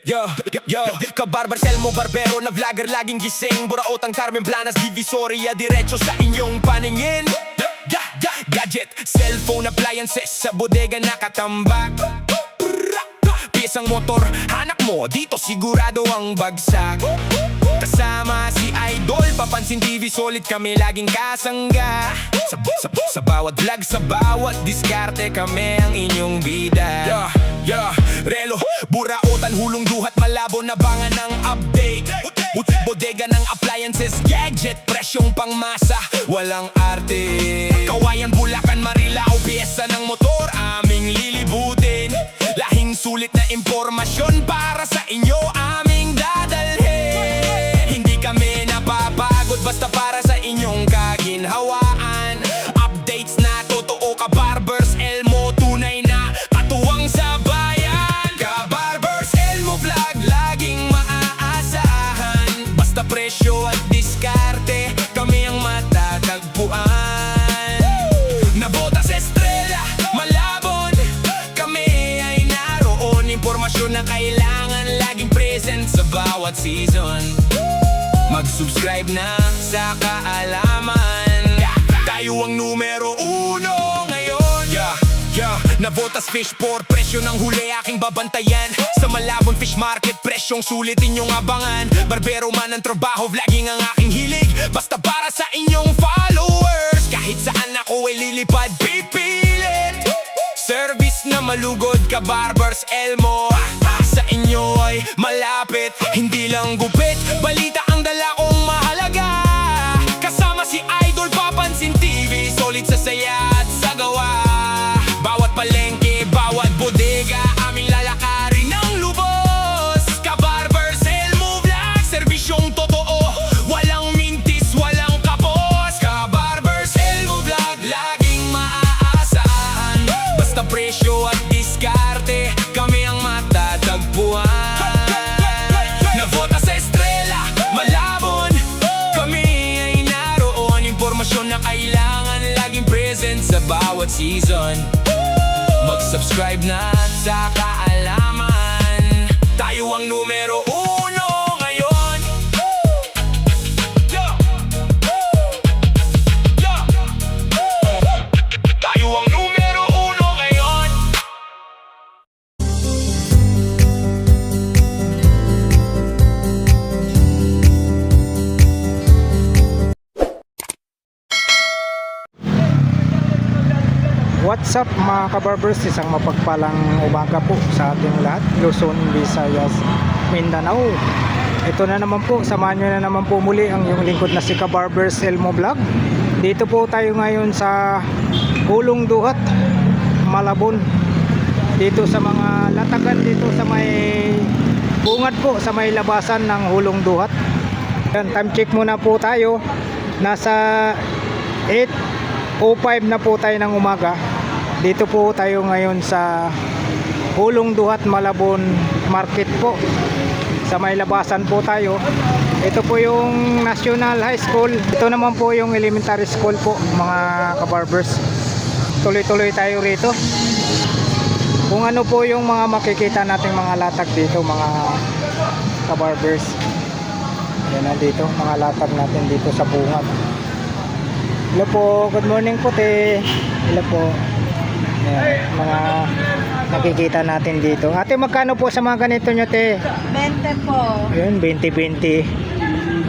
Yo, kabarbar, selmo, barbero na vlogger, laging gising. Buraotang Carmen Planas, Divisoria, diretso sa inyong paningin. Gadget, cellphone, appliances, sa bodega nakatambak. Piyesang motor, hanak mo, dito sigurado ang bagsak. Kasama si Idol, papansin TV, solid kami laging kasangga. Sa bawat vlog, sa bawat diskarte, kami ang inyong bida. Relo, buraotan, hulong duhat, malabo, nabangan ng update. Bodega ng appliances, gadget, presyong pangmasa, walang arte. Kawayan, Bulacan, Marilao, piyesa ng motor, aming lilibutin. Lahing sulit na impormasyon para sa inyo, aming dadalhin. Hindi kami napapagod, basta para sa inyong kaginhawaan. Updates na totoo, kabarbers, Elmo, tunay na katuwang sa bayan. Kabarbers, Elmo vlog, laging maaasahan. Basta presyo at diskarte, kami ang matatagpuan. Nabota sa estrella, malabon, kami ay naroon. Impormasyon na kailangan, laging present sa bawat season. Mag-subscribe na sa kaalaman, tayo ang numero uno ngayon. Nabotas fish for presyo ng huli, aking babantayan. Sa Malabon Fish Market, presyong sulit inyong abangan. Barbero man ang trabaho, vlogging ang aking hilig. Basta para sa inyong followers, kahit saan ako ay lilipad, pipilit. Service na malugod, kabarbers, Elmo, sa inyo ay malapit. Hindi lang gupit, balita ang dala kong mahalaga. Kasama si Idol, papansin TV, solid sa saya at sa gawa. Bawat palengke, bawat bodega, aming lalakarin ng lubos. Kabarbers, Elmo vlog, serbisyong totoo, walang mintis, walang kapos. Kabarbers, Elmo vlog, laging maaasahan. Basta presyo at diskarte, kami ang matatagpuan. Navota sa estrella, Malabon, kami ay naroon. Impormasyon na kailangan, laging present sa bawat season. Mag-subscribe na sa kaalaman, tayo ang numero uno ngayon. Tayo ang numero uno ngayon. What's up mga kabarbers, isang mapagpalang umaga po sa ating lahat, Luzon, Visayas, Mindanao. Ito na naman po, samahan nyo na naman po muli ang yung lingkod na si Kabarbers Elmo Vlog. Dito po tayo ngayon sa Hulong Duhat, Malabon. Dito sa mga latagan, dito sa may bungad po, sa may labasan ng Hulong Duhat. Yan, time check muna po tayo. Nasa 8:05 na po tayo ng umaga. Dito po tayo ngayon sa Hulong Duhat, Malabon Market po. Sa may labasan po tayo. Ito po yung National High School. Ito naman po yung elementary school po, mga kabarbers. Tuloy-tuloy tayo rito. Kung ano po yung mga makikita nating mga latag dito, mga kabarbers. Yan na dito, mga latag natin dito sa bungad. Hello po, good morning po te. Hello po. Ayan, mga nakikita natin dito. Ate, magkano po sa mga ganito nyo te? 20 po. Ayan, 20-20.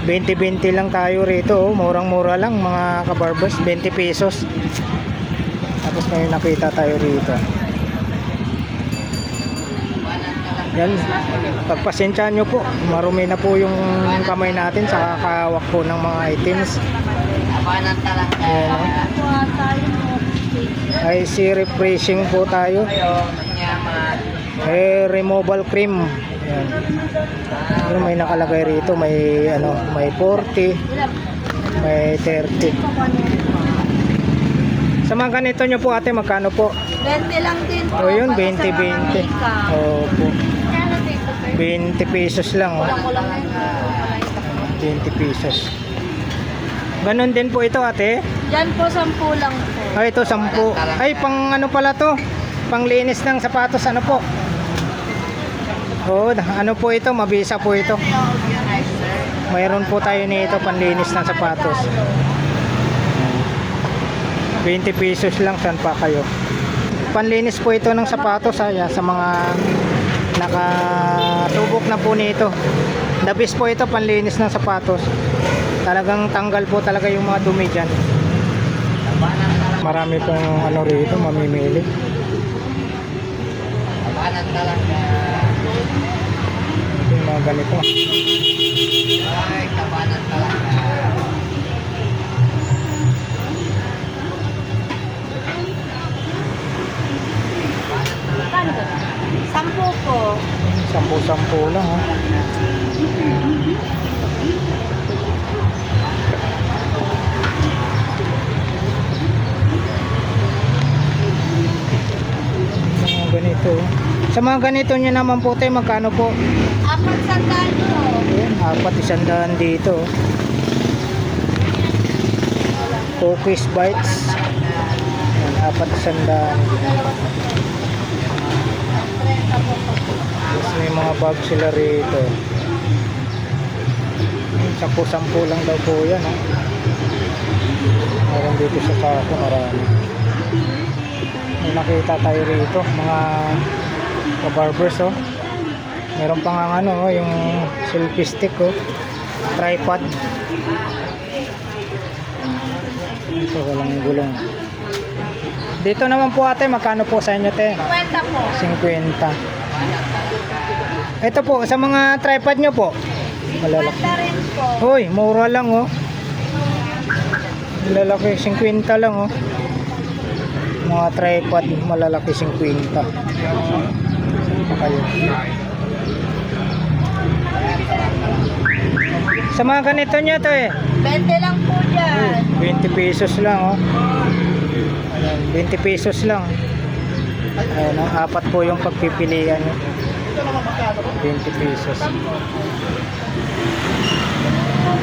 20-20 lang tayo rito. Oh. Murang-mura lang mga kabarbers. 20 pesos. Tapos may nakita tayo rito. Yan, pagpasensyahan nyo po. Marumi na po yung kamay natin sa kakahawak po ng mga items. Ayan, IC refreshing po tayo. Hair removal cream. Ayan. Ayan, may nakalagay rito, may ano, may 40, may 30. Sa mga ganito nyo po ate, magkano po? 20 lang din po. O yun, 20-20. Opo. 20 pesos lang. Oh. 20 pesos. Ganon din po ito ate. Yan po 10 lang po. Ay, ito 10. Ay, pang ano pala to? Panglinis ng sapatos, ano po? Oo, ano po ito? Mabisa po ito. Mayroon po tayo nito panlinis ng sapatos. 20 pesos lang, saan pa kayo? Panlinis po ito ng sapatos sa mga nakatubok na po nito. The best po ito panlinis ng sapatos. Talagang tanggal po talaga yung mga dumi dyan. Marami pong ano rito, mamimili. Ito yung mga ganito. Sampu po. 10-10 lang ha. Mga ganito. Sa mga ganito nyo naman po tayo, magkano po? 400 po. Ayan, 400 dito. Cookies bites. Ayan, 400. Tapos may mga bag sila rito. 10-10 lang daw po yan ha. Meron dito sa sako, marami. May nakita tayo rito, mga kabarbers oh. Meron pang ang ano, yung selfie stick oh. Tripod. Ito walang gulong. Dito naman po ate, magkano po sa inyo te? 50 po. 50. Ito po, sa mga tripod nyo po. 50 rin po. Hoy, mura lang oh. Malalaki, 50 lang oh. Mga tripod, malalaki 50. Kayo. Sa mga ganito nyo to 20 lang po dyan. 20 pesos lang oh. Ayan, 20 pesos lang. Ayan, apat po yung pagpipilian nyo. 20 pesos.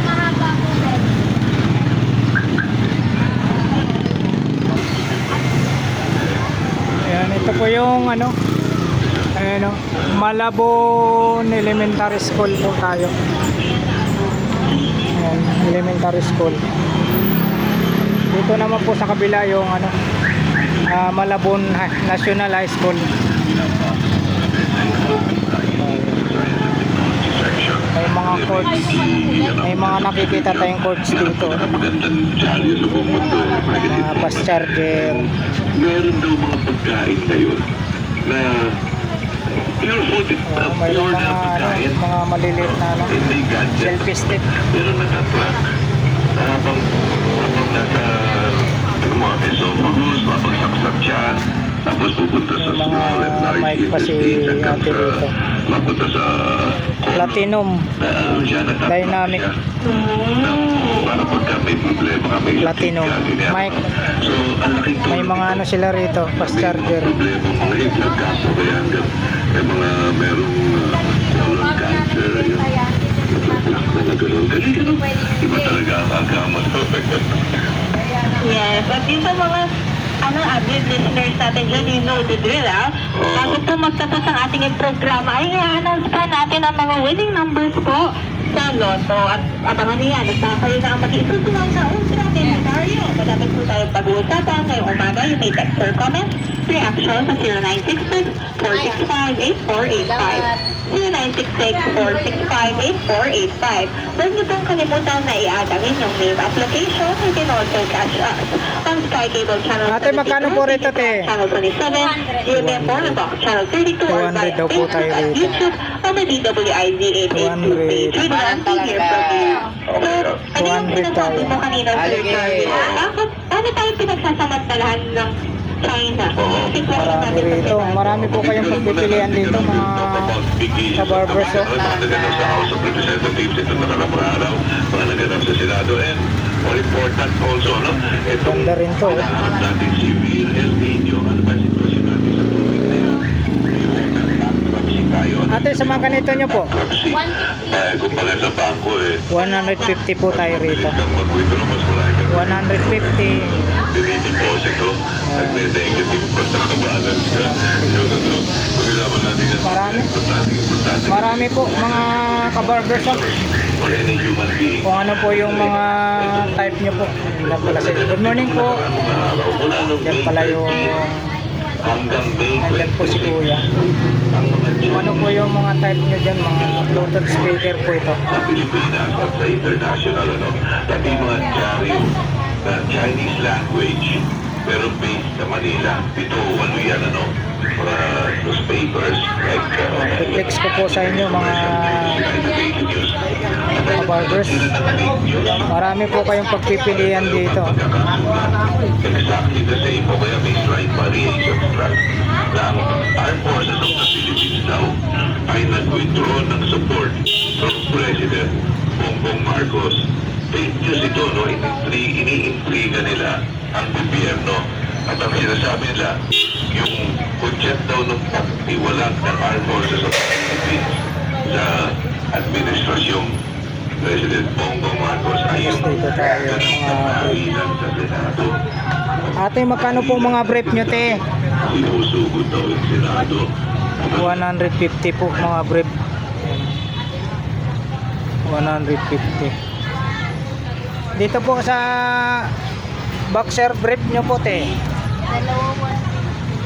Mahaba po din. Ayan, ito po yung ano, ayan o, Malabon Elementary School po tayo. Ayan, elementary school. Dito naman po sa kabila yung ano, Malabon National High School. May mga courts, may mga nakikita tayong courts dito. Mga bus charger. Meron daw mga pagkain ngayon na pure food, Mayroon pure na mga, pagkain, mga maliliit na ano, hindi gadget. selfie stick. Pero nakatrack habang nasa mga esophagus, mapagsaksак siya, tapos pupunta sa May mga small and large mic pa si intestine, hanggang ate dito. mapunta sa Platinum siya nakatrack Dynamic. siya. Para pagka may problema ka, may Platinum mic. So, ang laking May mga ano sila rito, fast charger. problema kung may blood cancer ba yan, may mga merong colon cancer, yun. Iba talaga ang agama. Yes, at yung sa mga avid listeners natin dyan, you know the drill, Bago po magtapos ang ating programa, ay i-announce pa natin ang mga winning numbers po sa Lotto. At abangan niya, nagkakaroon na ang mag-isusunod na ultra scenario. Madami po tayong pag-uusapan ngayong umaga. You may text or comment, reaction sa 0966-465-8485. 0966-465-8485. Huwag niyo pong kalimutan na i-add ang inyong name application. You can also catch us on Sky Cable Channel Ate, magkano po rito, te? Channel 27, GMM Boulevard, Channel 32, or 200 via daw po tayo Facebook at rito. YouTube on the DWID 88 page. We want to hear from you. So, ano yung 200 sinasabi tayo. mo kanina, Sir Charlie? Paano tayo pinagsasamantalahan ng China? Marami rito. Marami po kayong pagpipilian dito, mga kabarbers. Oh. Mga naganap sa House of Representatives ito na araw, mga naganap sa Senado, and more important also, no? Ito, Ganda rin to. Oh. hinahanap natin si Will El Nino. Ano ba sitwasyon natin sa tubig na yun? Proxy tayo. Ate, sa mga ganito nyo po, Proxy. Kung pala sa bangko, 150 po tayo rito. ang mag-withdraw, mas malaki. 150. Dinideposit ko at may negative pa sa balance ka. Yung pag-ilaman natin yan, Marami. importante Marami po mga ka-barbershop. or any human being. Kung ano po yung mga type nyo po. Yan pala sila. Good morning po. Mula nung Yan May pala yung 13 hanggang May nandyan po si 26, Kuya. ang mga Kung ano po yung mga type nyo dyan, mga Bluetooth speaker po ito. sa Pilipinas at sa international, pati mga dyaryo na Chinese language pero based sa Manila. Ito, yan, mga newspapers like I-flex ko po sa inyo mga barbers. Marami po kayong pagpipilian dito. exactly the same o kaya may slight variation lang. Na ang Armed Forces of the Philippines now ay nag-withdraw ng support from President Bongbong Marcos. Fake news ito, iniintriga nila ang gobyerno. At ang sinasabi nila, yung budget daw ng pagtiwalag ng Armed Forces of the Philippines sa administrasyong President Bongbong Marcos ay yung Dito tayo, mga kailan sa Senado. ate, magkano po mga brief nyo, te? Sinusugod daw yung Senado. 150 po mga brief. 150. Dito po sa boxer brief nyo po, te.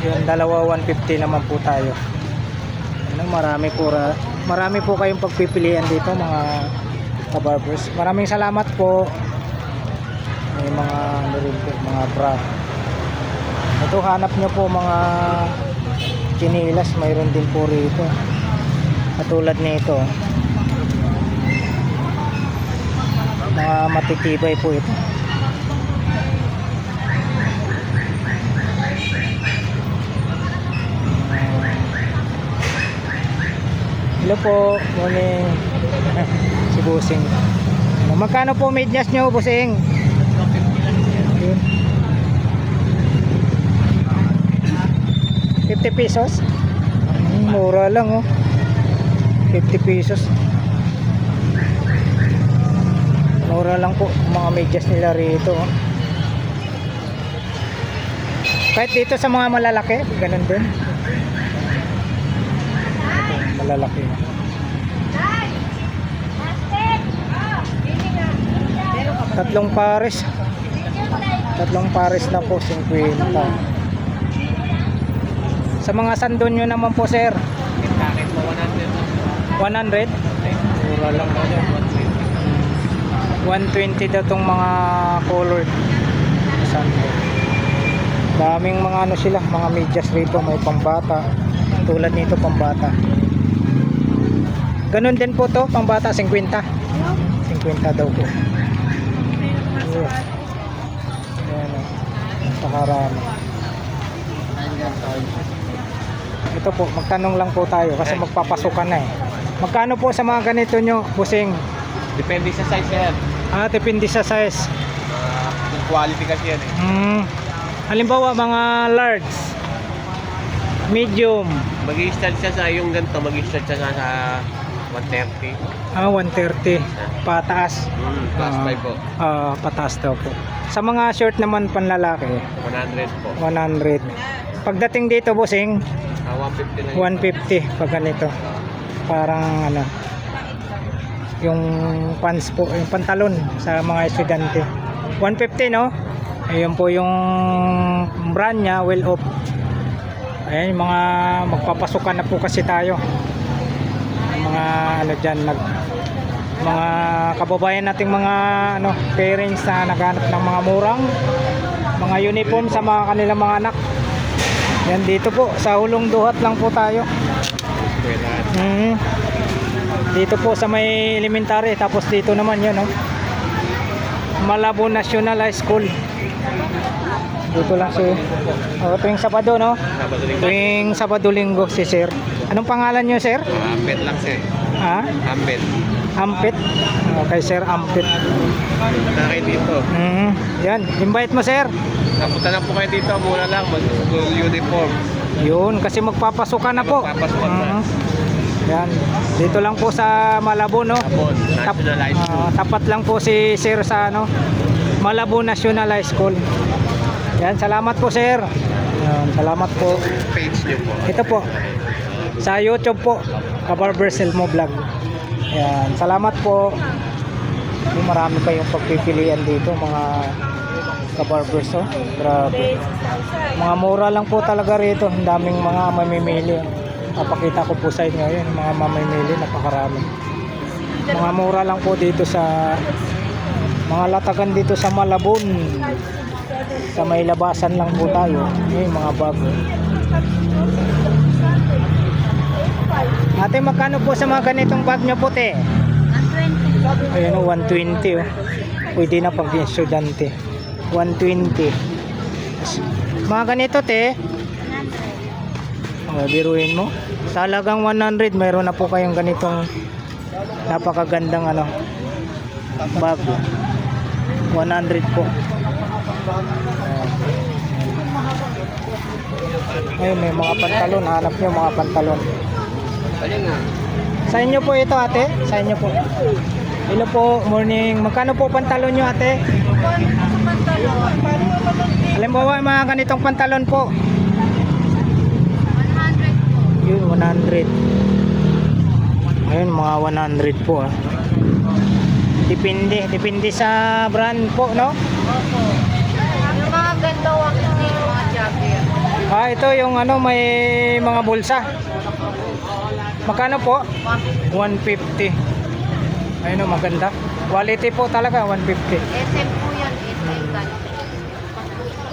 Yun, dalawa 150 naman po tayo. Ano, marami po kayong pagpipilian dito mga kabarbers. Maraming salamat po. May mga ano rin po, mga bra. Ito, hanap nyo po mga chinilas, mayroon din po rito. Katulad nito. Mga matitibay po ito. Hello po, morning. Si Busing. Magkano po medyas nyo, Busing? Yun. 50 pesos? Mura lang, oh. 50 pesos. Mura lang po mga medyas nila rito, oh. Kahit dito sa mga malalaki, ganun din. Malalaki. Tatlong pares na po 50. Sa mga sandon nyo naman po, sir, 100. Mura lang po yan. 120 daw tong mga colored sandon. Daming mga ano sila, mga medyas rito, may pambata. Tulad nito, pambata. Ganun din po to, pambata 50. 50 daw po. Ayan, napakarami. Ito po, magtanong lang po tayo kasi magpapasukan na eh. Magkano po sa mga ganito nyo, Busing? Depende sa size yan. Depende sa size. Yung quality kasi yan eh. Halimbawa, mga large, medium, Mag-i-start siya sa yung ganito, mag-i-start siya sa 130. 130, pataas. Plus 5 po. Pataas daw po. Sa mga short naman panlalaki, 100 po. 100. Pagdating dito, Busing, 150 lang. 150 pag ganito. Parang ano, yung pants po, yung pantalon sa mga estudyante. 150, no? Ayun po yung brand niya, well off. Ayan, yung mga magpapasukan na po kasi tayo. Mga ano dyan, mga kababayan nating mga ano, parents na naghanap ng mga murang mga uniform sa mga kanilang mga anak. Yan, dito po sa Hulong Duhat lang po tayo. Dito po sa may elementary, tapos dito naman yun, no? Malabo National High School. Dito lang si tuwing Sabado, no? Tuwing Sabado Linggo si sir. Anong pangalan nyo, sir? Ampet lang siya eh. Ampet. Ampit. Okay, sir, Ampit. Punta kayo dito. Yan, invite mo, sir. Napunta na po kayo dito, mura lang. Mag-school uniform. Yun, kasi magpapasukan na po. Magpapasukan na. Yan, dito lang po sa Malabo, no? Malabo National High School. Tapat lang po si sir sa ano, Malabo National High School. Yan, salamat po, sir. Yan, salamat po. Page niyo po. Ito po, sa YouTube po. Kabarber Selmo Vlog. Ayan, salamat po. Marami kayong pagpipilian dito mga kabarbers, oh. Grabe. Mga mura lang po talaga rito. Ang daming mga mamimili. Papakita ko po sa inyo yun, mga mamimili, napakarami. Mga mura lang po dito sa mga latagan dito sa Malabon. Sa may labasan lang po tayo. Yung mga bago. Ate, magkano po sa mga ganitong bag nyo po, te? 120. Ayun o, 120 oh. Pwede na pag estudyante. 120. Mga ganito, te. Biruin mo. Sa halagang 100, mayroon na po kayong ganitong napakagandang ano, bag. 100 po. Ayun, may mga pantalon. Hanap nyo mga pantalon. Sa inyo po ito, ate? Sa inyo po. Hello po, morning. Magkano po pantalon nyo, ate? Halimbawa, mga ganitong pantalon po. 100 po. Yun, 100. Ayun, mga 100 po, ah. Depende sa brand po, no? Opo. Yung mga ganda wax ni mga jacket. Ah, ito yung ano, may mga bulsa. Magkano po? 150. Ayun, oh, maganda. Quality po talaga, 150. SM po yan, SM gan.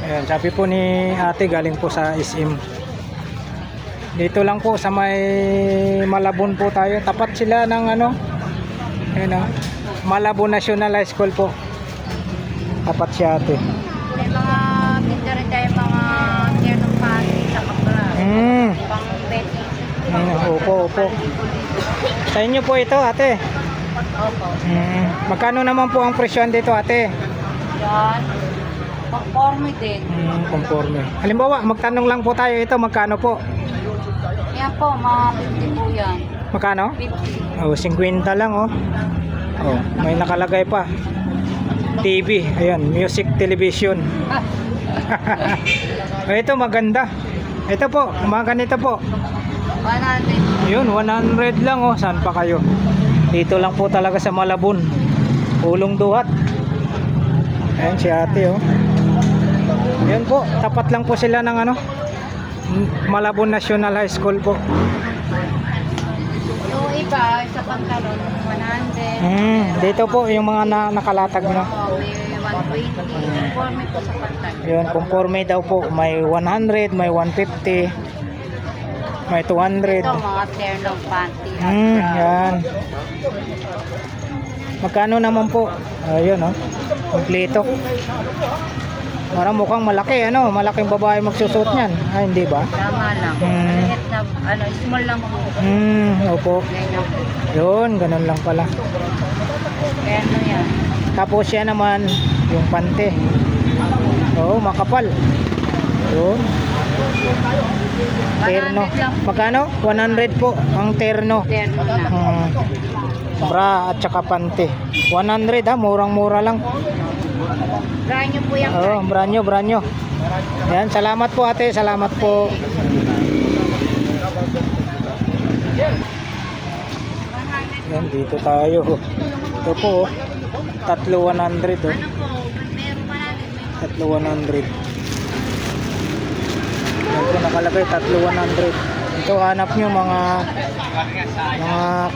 Ayan, sabi po ni ate, galing po sa SM. Dito lang po sa may Malabon po tayo. Tapat sila ng ano, ayun, oh, Malabon National High School po. Tapat si ate. May mga ganda rin tayo mga ternong pati sa kapra. Pang betty. Opo, opo. Sa inyo po ito, ate. Opo. Magkano naman po ang presyon dito, ate? Yan. Conforme din. Conforme. Halimbawa, magtanong lang po tayo ito, magkano po? Yan po, mga 50 po yan. Magkano? 50. Oh, 50 lang, oh. Oh, may nakalagay pa. TV, ayan, music television. Ito maganda. Ito po, mga ganito po. 100. Yun, 100 lang, oh. Saan pa kayo? Dito lang po talaga sa Malabon. Ulong Duhat. Ayan si ate, oh. Yan po, tapat lang po sila ng ano, Malabon National High School po. Yung iba, sa pantalon, 100. Dito po yung mga nakalatag na. Opo, may 120. Conforme po sa pantalon. Yun, conforme daw po. May 100, may 150, may 200. Ito, mga ternong panty. Yan. Magkano naman po? Ayun, oh. Kompleto. Parang mukhang malaki, ano? Malaking babae magsusuot niyan. Ah, hindi ba? Tama lang. Maliit na, small lang po. Opo. Ganyan po. Yun, ganun lang pala. Kaya ano yan? Tapos yan naman, yung pante. Oo, makapal. Yun. Terno. 100 lang. Magkano? 100 po ang terno. Terno na. Bra at saka pante. 100 ha, murang-mura lang. Brand nyo po yan. Oo, branyo. Yan, salamat po ate, salamat po. Yan, dito tayo. Ito po, tatlo 100 oh. Ano po? Meron pa natin. Tatlo 100. Yan po nakalagay, tatlo 100. Ito hanap nyo mga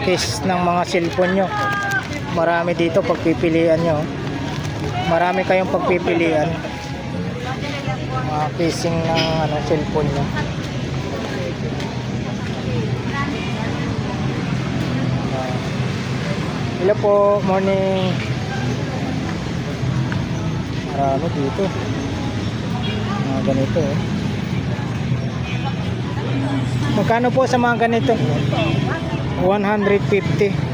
case ng mga cellphone nyo. Marami dito pagpipilian nyo. Marami kayong pagpipilian. Mga casing ng ano, cellphone nyo. Hello po, morning. Marami dito. Mga ganito eh. Magkano po sa mga ganito? 150.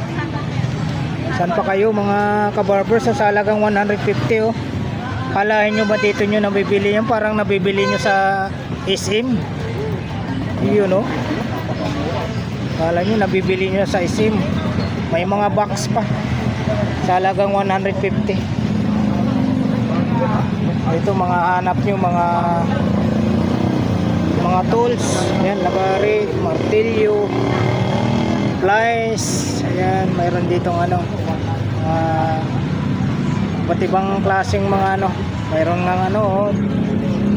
Saan pa kayo mga kabarbers? Sa halagang 150 oh. Kalahin nyo ba dito nyo nabibili yan? Parang nabibili nyo sa SM. Yun oh. Kala nyo nabibili nyo sa SM. May mga box pa. Sa halagang 150. Ito mga hanap nyo mga tools. Yan, labari, martilyo, supplies. Ayan, mayroon ditong ano, iba't ibang klaseng mga ano, mayroon ng ano, oh,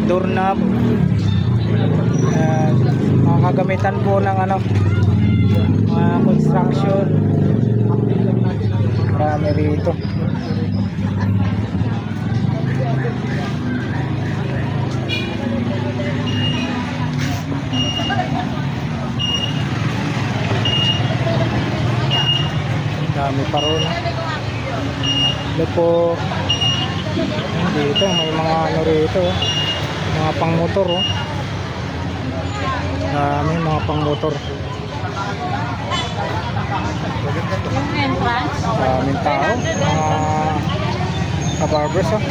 doorknob. Mga kagamitan po ng ano, mga construction. Marami rito. Dami pa ron. Ito po, dito may mga ano rito, mga pang motor, oh. Dami mga pang motor. Daming tao, mga kabarbers, oh.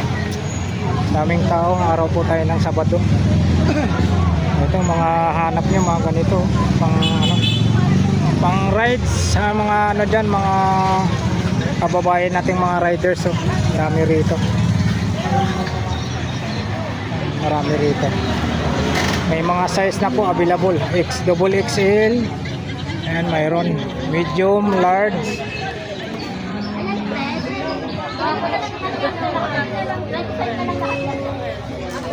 Daming tao, araw po tayo ng Sabado. Ito mga hanap nyo, mga ganito, pang ano, pang rides sa mga ano dyan, mga kababayan nating mga riders, oh. Marami rito. Marami rito. May mga size na po available, XXL. Ayan, mayroon medium, large.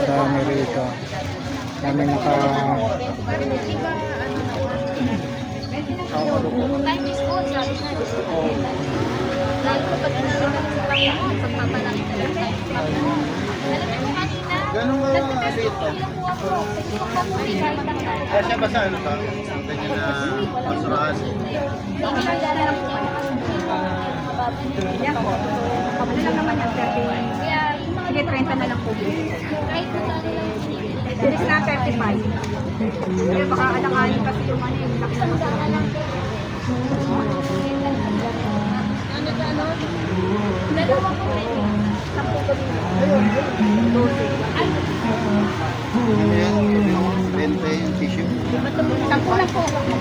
Marami rito. Marami naka Ganun nga dito. Kasi ba sa ano ka? Ganyan na basurahan. Ano lang naman yung 30. Sige, 30 na lang po. Bilis na 35. Pero baka alanganin kasi yung ano yung laki na lang. Dalawa po rin. Bente yung tissue. Sampo na po. Sunday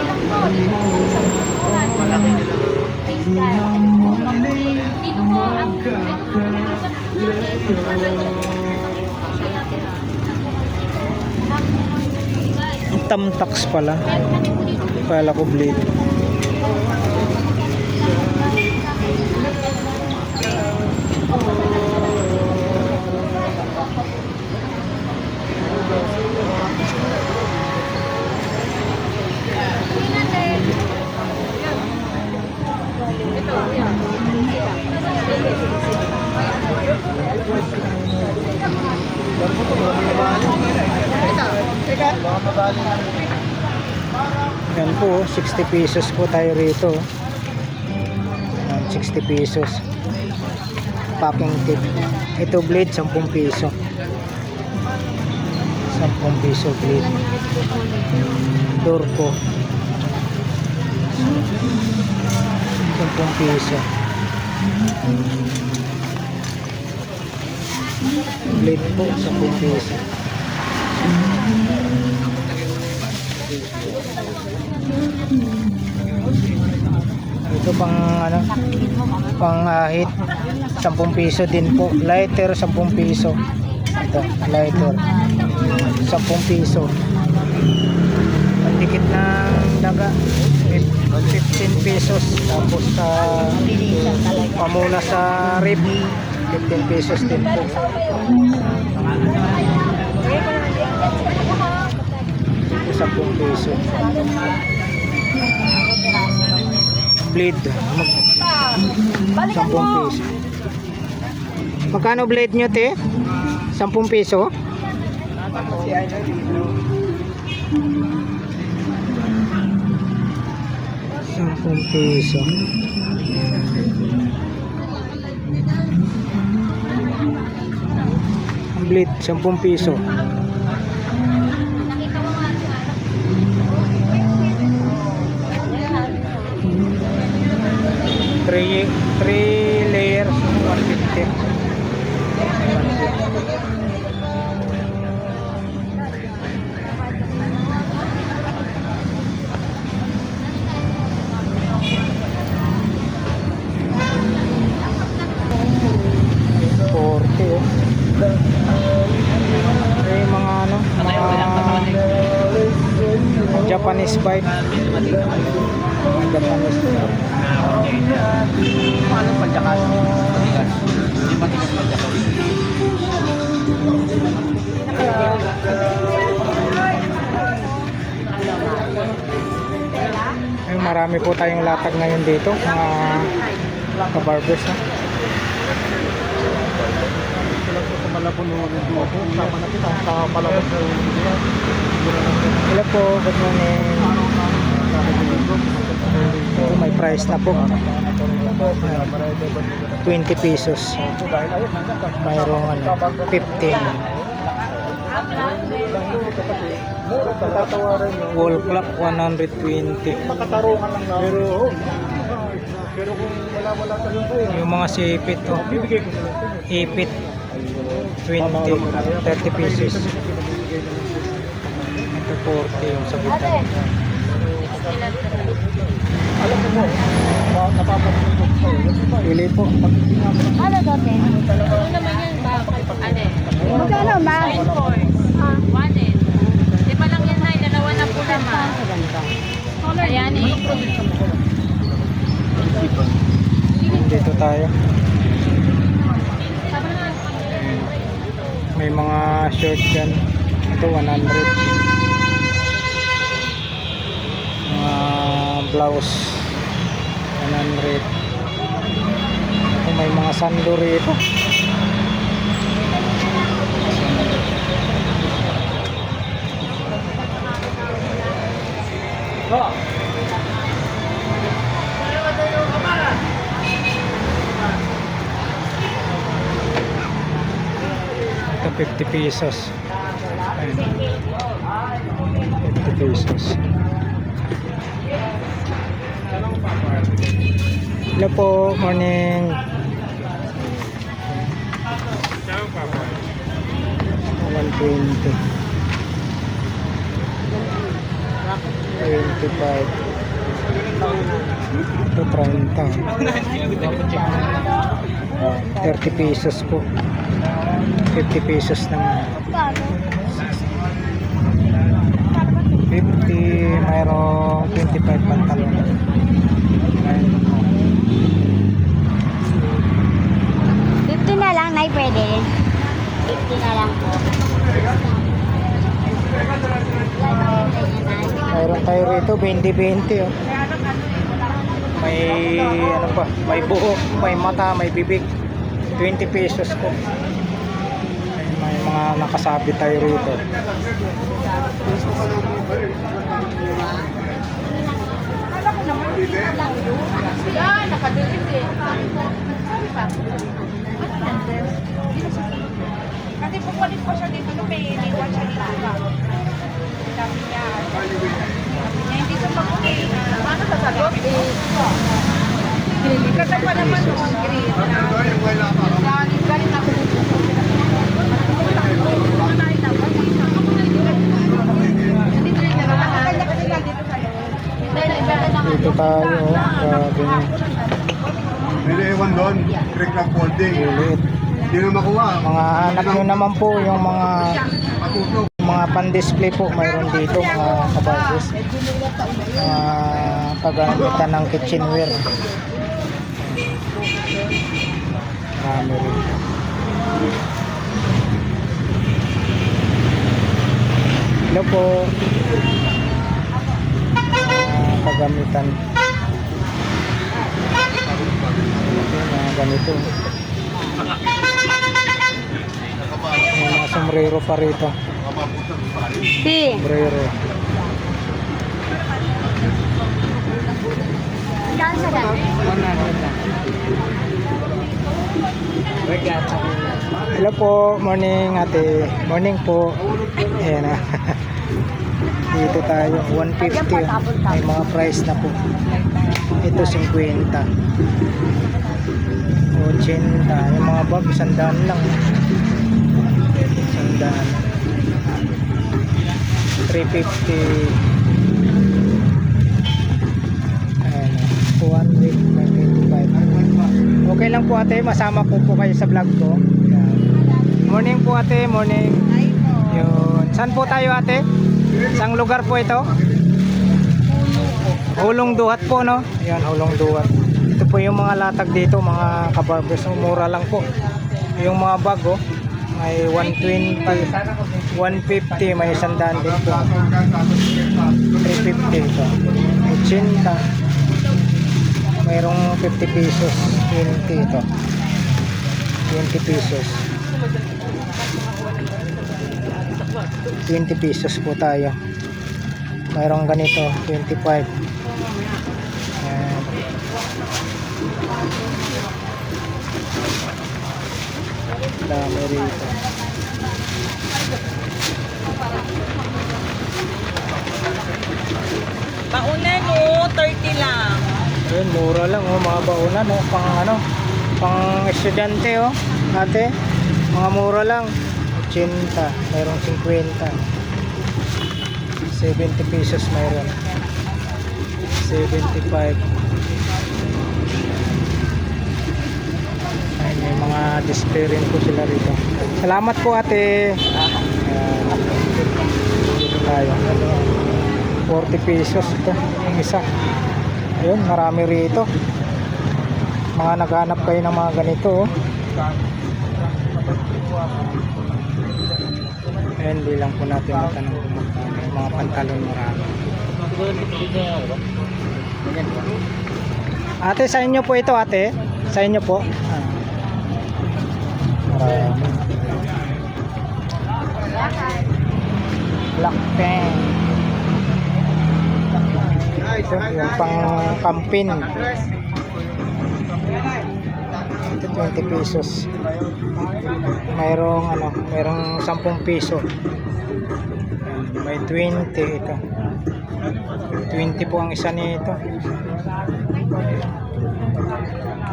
lang po. Malaki nila. Dito po ang Tamtax pala. Kala ko blade. Yan po, 60 pesos po tayo rito. Yan, 60 pesos. Packing tip. Ito blade, 10 piso. 10 piso blade. Door ko. 10 piso. Blade po, 10 piso. Ito pang ano, pang ahit, 10 piso din po. Lighter, 10 piso. Ito, lighter, 10 piso. Pandikit ng daga, 15 pesos. Tapos sa pamuna sa rib, 15 pesos din po. Ito, 10 peso. Blade, 10 peso. Magkano blade nyo, te? 10 peso? 10 peso. Ang blade, 10 peso. Three layers, 150. May mga ano, mga Japanese bike. Japanese bike. Paano pagjakas? Matigas. Hindi matigas pagjakas. Ay, marami po tayong latag ngayon dito, mga kabarbers. No? Sa Malabon ng Duopo, sama na kita sa Malabon. Hello po, good morning. Oh, may price na po. 20 pesos. Mayroong ano, 15. Wall clock 120. Makatarungan lang na. Pero kung wala talaga Yung mga sipit, oh. bibigay ko na lang ito. Ipit 20, 30 pesos. Ito 40 yung sabutan. Alam mo mo, napapasunod ko. Pili po. Ano dati? Magkano ma? 1 Di ba lang yan na, dalawa na po naman. Ayan eh. Dito tayo. May mga short dyan. Ito 100. Mga blouse 100. Ito may mga sando rito. Ito 50 pesos. Ayun. 50 pesos. Hello po, morning. 120. 25. Ito 30. 30 pesos po. 50 pesos naman. 50, mayroong 25 pantalon. Ayan. 50 na lang, Nay, pwede. 50 na lang po. Mayroon tayo rito 20-20 oh. May ano pa, may buhok, may mata, may bibig. 20 pesos po. May mga nakasabit tayo rito. Yan, nakadilig eh. Kasi pupulit ko siya dito, may iniwan siya dito. Sabi niya, hindi siya mapulit. Ano sa salot? Ganda pa naman noon, green. Galing ako dito. Dito tayo oh. Grabe. May naiwan doon, break ng folding. Ulit. Hindi na makuha. Mga anak nyo naman po yung mga pan-display po mayroon dito mga kabarbers. Mga pagamitan ng kitchenware. Marami rin. Hello po. Pagamitan. Mga ganito. May mga sombrero pa rito. Si. Sombrero. Saan sa dati? Hello po, morning ate. Morning po. Ayan na. Dito tayo, 150. May mga price na po. Ito 50. 80. Yung mga bag, 100 lang. 100. 350. Ayan. 200. 25. Okay lang po ate, masama ko po kayo sa vlog ko. Ayan. Morning po ate, morning. Yun. Saan po tayo ate? Isang lugar po ito? Hulong duhat po, no? Yan, hulong duhat. Ito po yung mga latag dito, mga kabarbers. Mura lang po. Yung mga bag, oh, may 120, 150, may 100 din po. 350 ito. 80. Mayroong 50 pesos. 20 ito. 20 pesos. 20 pesos po tayo. Mayroong ganito, 25. Ayan. Dami rito. Baunan mo, 30 lang. Ayun, mura lang oh, mga baunan oh, pang ano, pang estudyante oh, ate. Mga mura lang. 80, mayroong 50. 70 pesos mayroon. 75. Ay, may mga display rin po sila rito. Salamat po ate. Dito tayo. 40 pesos ito, yung isa. Ayun, marami rito. Mga naghanap kayo ng mga ganito oh. Ayun, di lang po natin matanong kung magkano. Mga pantalon marami. Ate, sa inyo po ito ate? Sa inyo po? Marami. Black pen. Ito, yung pang kampin. Ito 20 pesos. Mayroong ano, mayroong 10 piso. May 20 ito. 20 po ang isa nito.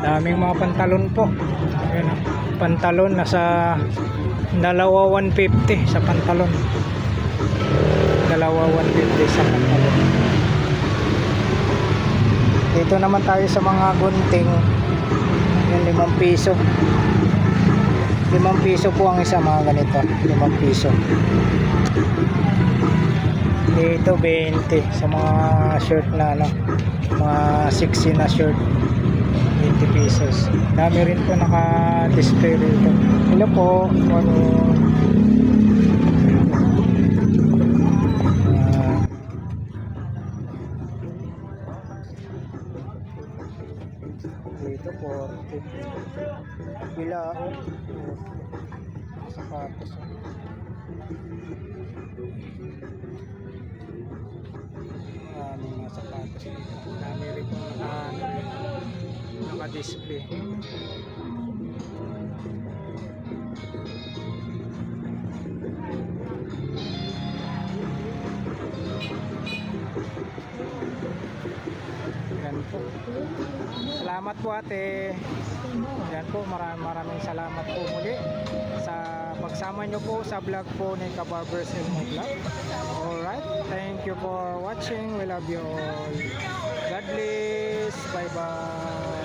Daming mga pantalon po. Ayan, pantalon nasa dalawa 150 sa pantalon. Dalawa 150 sa pantalon. Dito naman tayo sa mga gunting. Yung 5 piso. 5 piso po ang isa, mga ganito. 5 piso. Dito 20 sa mga shirt na ano, mga 60 na shirt. 20 pesos. Dami rin po naka-display rito. Hello po. Ano? Dito 40. Bila sapatos. Mga sapatos. Dami rin po naka-display. Yan po. Salamat po ate. Yan po, maraming salamat po muli sa pagsama nyo po sa vlog po ni Kabarbers Elmo Vlog. Alright, thank you for watching. We love you all. God bless. Bye bye.